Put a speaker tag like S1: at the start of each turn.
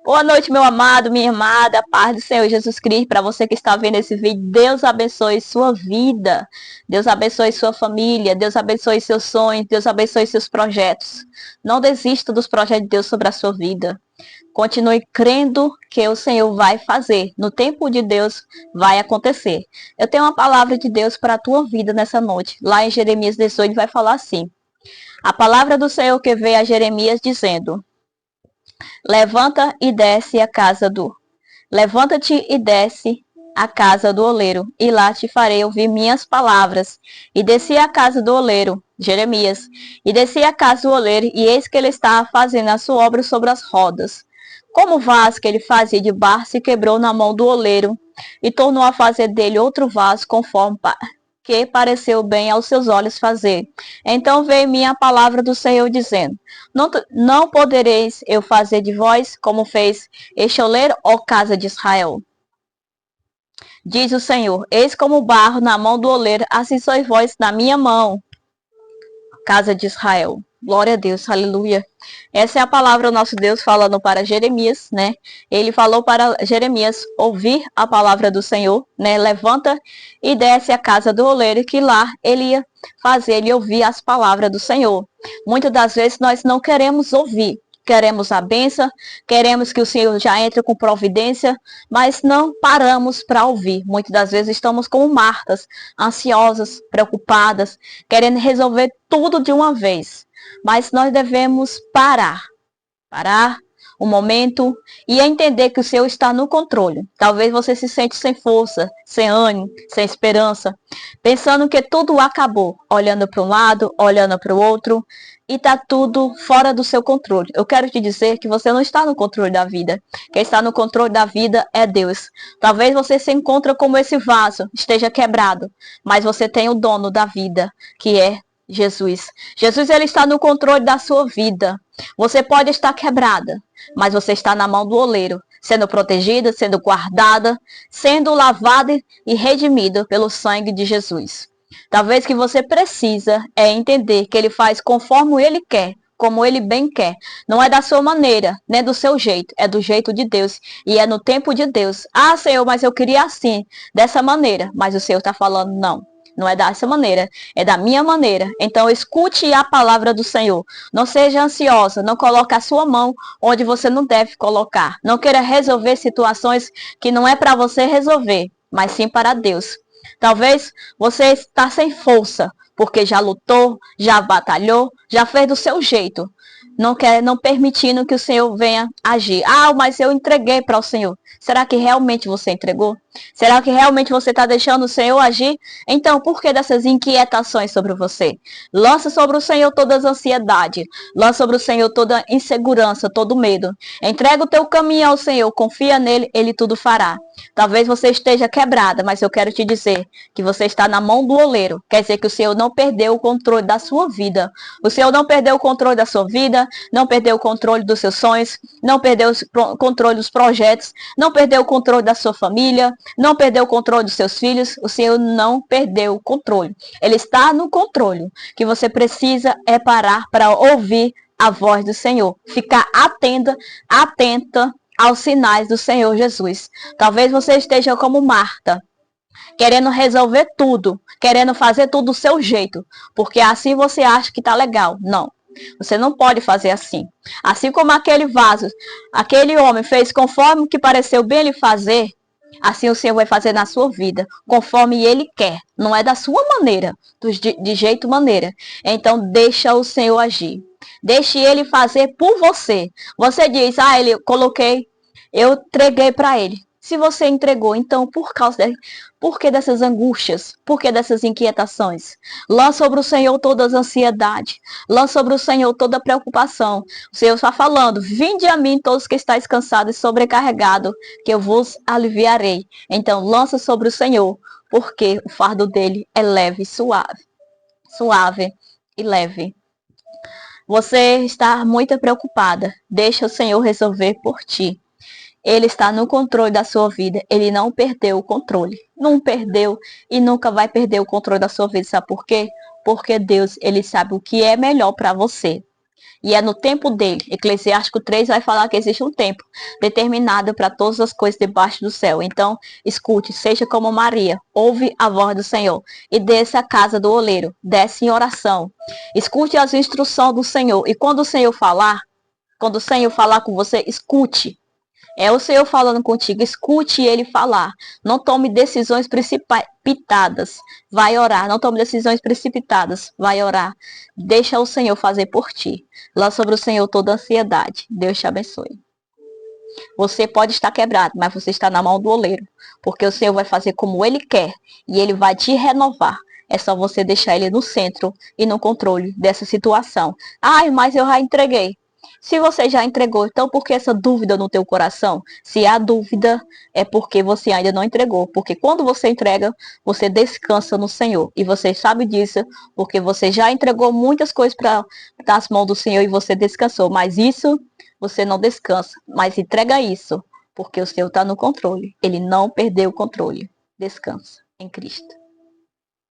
S1: Boa noite, meu amado, minha amada, paz do Senhor Jesus Cristo, para você que está vendo esse vídeo, Deus abençoe sua vida, Deus abençoe sua família, Deus abençoe seus sonhos, Deus abençoe seus projetos. Não desista dos projetos de Deus sobre a sua vida. Continue crendo que o Senhor vai fazer. No tempo de Deus vai acontecer. Eu tenho uma palavra de Deus para a tua vida nessa noite. Lá em Jeremias 18 vai falar assim. A palavra do Senhor que veio a Jeremias dizendo: Levanta e desce a casa do. Levanta-te e desce à casa do oleiro, e lá te farei ouvir minhas palavras. E desci à casa do oleiro, Jeremias, e desci à casa do oleiro, e eis que ele estava fazendo a sua obra sobre as rodas. Como o vaso que ele fazia de barro se quebrou na mão do oleiro, e tornou a fazer dele outro vaso conforme que pareceu bem aos seus olhos fazer. Então veio minha palavra do Senhor dizendo: não podereis eu fazer de vós como fez este oleiro, ó casa de Israel. Diz o Senhor: eis como barro na mão do oleiro, assim sois vós na minha mão, casa de Israel. Glória a Deus, aleluia. Essa é a palavra do nosso Deus falando para Jeremias, né? Ele falou para Jeremias ouvir a palavra do Senhor, né? Levanta e desce à casa do oleiro, que lá ele ia fazer ele ouvir as palavras do Senhor. Muitas das vezes nós não queremos ouvir, queremos a bênção, queremos que o Senhor já entre com providência, mas não paramos para ouvir. Muitas das vezes estamos como Martas, ansiosas, preocupadas, querendo resolver tudo de uma vez. Mas nós devemos parar um momento e entender que o Senhor está no controle. Talvez você se sente sem força, sem ânimo, sem esperança, pensando que tudo acabou, olhando para um lado, olhando para o outro, e está tudo fora do seu controle. Eu quero te dizer que você não está no controle da vida. Quem está no controle da vida é Deus. Talvez você se encontre como esse vaso, esteja quebrado, mas você tem o dono da vida, que é Jesus. Jesus, ele está no controle da sua vida. Você pode estar quebrada, mas você está na mão do oleiro, sendo protegida, sendo guardada, sendo lavada e redimida pelo sangue de Jesus. Talvez que você precisa é entender que ele faz conforme ele quer, como ele bem quer. Não é da sua maneira, nem do seu jeito, é do jeito de Deus e é no tempo de Deus. Ah, Senhor, mas eu queria assim, dessa maneira, mas o Senhor está falando não. Não é dessa maneira, é da minha maneira. Então escute a palavra do Senhor. Não seja ansiosa, não coloque a sua mão onde você não deve colocar. Não queira resolver situações que não é para você resolver, mas sim para Deus. Talvez você está sem força, porque já lutou, já batalhou, já fez do seu jeito. Não permitindo que o Senhor venha agir. Ah, mas eu entreguei para o Senhor. Será que realmente você entregou? Será que realmente você está deixando o Senhor agir? Então, por que dessas inquietações sobre você? Lança sobre o Senhor toda a ansiedade. Lança sobre o Senhor toda a insegurança, todo medo. Entrega o teu caminho ao Senhor. Confia nele, ele tudo fará. Talvez você esteja quebrada, mas eu quero te dizer que você está na mão do oleiro. Quer dizer que o Senhor não perdeu o controle da sua vida. O Senhor não perdeu o controle da sua vida, não perdeu o controle dos seus sonhos, não perdeu o controle dos projetos, não perdeu o controle da sua família, não perdeu o controle dos seus filhos. O Senhor não perdeu o controle. Ele está no controle. O que você precisa é parar para ouvir a voz do Senhor. Ficar atenta aos sinais do Senhor Jesus. Talvez você esteja como Marta, querendo resolver tudo, querendo fazer tudo do seu jeito, porque assim você acha que tá legal. Não. Você não pode fazer assim. Assim como aquele vaso, aquele homem fez conforme o que pareceu bem ele fazer, assim o Senhor vai fazer na sua vida, conforme ele quer. Não é da sua maneira, de jeito maneira. Então deixa o Senhor agir. Deixe ele fazer por você. Você diz, eu entreguei para ele. Se você entregou, então por que dessas angústias? Por que dessas inquietações? Lança sobre o Senhor todas as ansiedades. Lança sobre o Senhor toda a preocupação. O Senhor está falando, vinde a mim todos que estáis cansados e sobrecarregados, que eu vos aliviarei. Então lança sobre o Senhor, porque o fardo dele é leve e suave. Suave e leve. Você está muito preocupada. Deixa o Senhor resolver por ti. Ele está no controle da sua vida. Ele não perdeu o controle. Não perdeu e nunca vai perder o controle da sua vida. Sabe por quê? Porque Deus, ele sabe o que é melhor para você. E é no tempo dele. Eclesiástico 3 vai falar que existe um tempo determinado para todas as coisas debaixo do céu. Então, escute, seja como Maria, ouve a voz do Senhor e desce à casa do oleiro, desce em oração. Escute as instruções do Senhor. E quando o Senhor falar com você, escute. É o Senhor falando contigo, escute ele falar. Não tome decisões precipitadas, vai orar. Não tome decisões precipitadas, vai orar. Deixa o Senhor fazer por ti. Lança sobre o Senhor toda a ansiedade. Deus te abençoe. Você pode estar quebrado, mas você está na mão do oleiro. Porque o Senhor vai fazer como ele quer e ele vai te renovar. É só você deixar ele no centro e no controle dessa situação. Ai, mas eu já entreguei. Se você já entregou, então por que essa dúvida no teu coração? Se há dúvida, é porque você ainda não entregou. Porque quando você entrega, você descansa no Senhor. E você sabe disso, porque você já entregou muitas coisas para as mãos do Senhor e você descansou. Mas isso, você não descansa. Mas entrega isso, porque o Senhor está no controle. Ele não perdeu o controle. Descansa em Cristo.